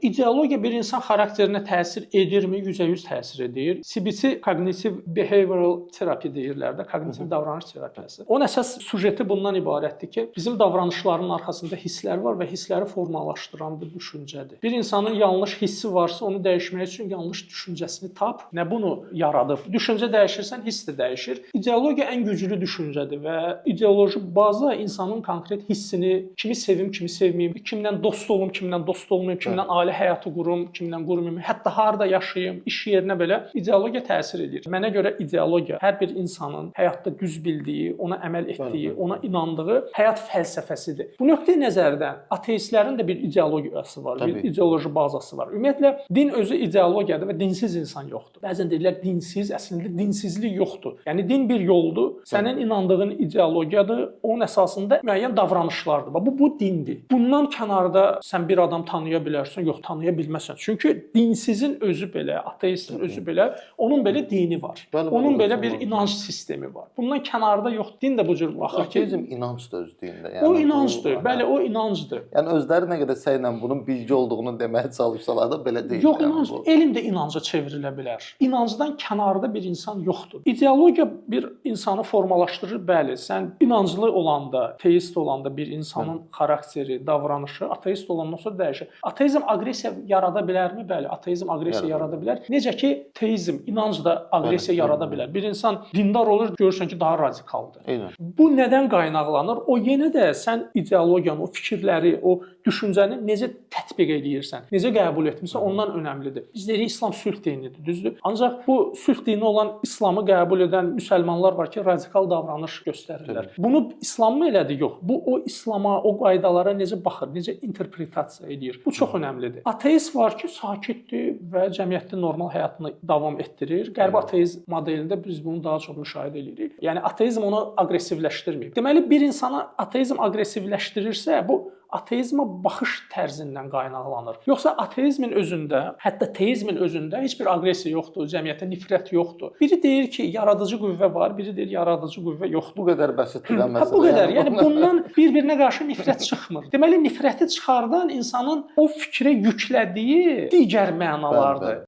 İdeologiya bir insan xarakterinə təsir edirmi? %100 təsir edir. CBT Cognitive Behavioral Therapy deyirlər də, koqnitiv davranış terapiyası. Onun əsas sujeti bundan ibarətdir ki, bizim davranışların arxasında hisslər var və hissləri formalaşdıran bir düşüncədir. Bir insanın yanlış hissi varsa, onu dəyişmək üçün yanlış düşüncəsini tap, nə bunu yaradıb. Düşüncə dəyişirsən, hiss də dəyişir. İdeologiya ən güclü düşüncədir və ideoloji baza insanın konkret hissini, kimi sevim, kimi sevməyim, kimlə dost olum, kimlə dost olmayım, kimlə ailə həyatı qurum, kimlə qurmayım, hətta harda yaşayım, iş yerinə belə ideologiya təsir edir. Mənə görə ideologiya hər bir insanın həyatda düz bildiyi, ona əməl etdiyi, ona inandığı həyat fəlsəfəsidir. Bu nöqteyi nəzərdən ateistlərin də bir ideologiyası var, bir ideoloji bazası var. Ümumiyyətlə din özü ideologiyadır və dinsiz insan yoxdur. Bəzən deyirlər dinsiz, əslində dinsizlik yoxdur. Yəni din bir yoldur, sənin inandığın ideologiyadır, onun əsasında müəyyən davranışlardır. Bu dindir. Bundan kənarda sən bir adam tanıya bilərsən, yox tanıya bilməsən. Çünki dinsizin özü belə, ateistin özü belə, onun belə dini var. Onun belə bir inanc sistemi var. Bundan kənarda yox, din də bu cür baxır ki, ateizm inanc da öz dində. Yəni o inancdır. Bəli, o inancdır. Yəni özləri nə qədər səylə bunun bilgi olduğunu deməyə çalışsalar da belə deyil. Yox, inanc, elm də inanca çevrilə bilər. İnancdan kənarda bir insan yoxdur. İdeologiya bir insanı formalaşdırır, bəli. Sən inanclı olanda, teist olanda bir insanın xarakteri, davranışı ateist olandan sonra dəyişir. Ateizm aqressiya yarada bilərmi? Bəli, ateizm aqressiya yarada bilər. Necə ki, teizm, inanc da aqressiya yarada bilər. Bir insan dindar olur, görürsən ki, daha radikaldır. Bu nədən qaynaqlanır? O yenə də sən ideologiyanı, o fikirləri, o düşüncəni necə tətbiq edirsən, necə qəbul etmirsən, ondan önəmlidir. Biz deyirik, İslam sülh dinidir, düzdür? Ancaq bu sülh dini olan İslamı qəbul edən müsəlmanlar var ki, radikal davranış göstərirlər. Bunu İslam mı elədi? Yox. Bu o İslama, o qaydalara necə baxır, necə interpretasiya edir? Bu çox önəmlidir. Ateist var ki, sakitdir və cəmiyyətdə normal həyatını davam etdirir. Qərbi ateizm modelində biz bunu daha çox müşahidə edirik. Yəni ateizm onu aqressivləşdirmir. Deməli, bir insana ateizm aqressivləşdirirsə, bu ateizmə baxış tərzindən qaynaqlanır. Yoxsa ateizmin özündə, hətta teizmin özündə heç bir aqressiya yoxdur, cəmiyyətdə nifrət yoxdur. Biri deyir ki, yaradıcı qüvvə var, biri deyir yaradıcı qüvvə yoxdur. Bu qədər bəsitdir məsələ. Bu qədər. Yəni bundan bir-birinə qarşı nifrət çıxmır. Deməli, nifrəti çıxardan insanın o fikrə yüklədiyi digər mənalardır.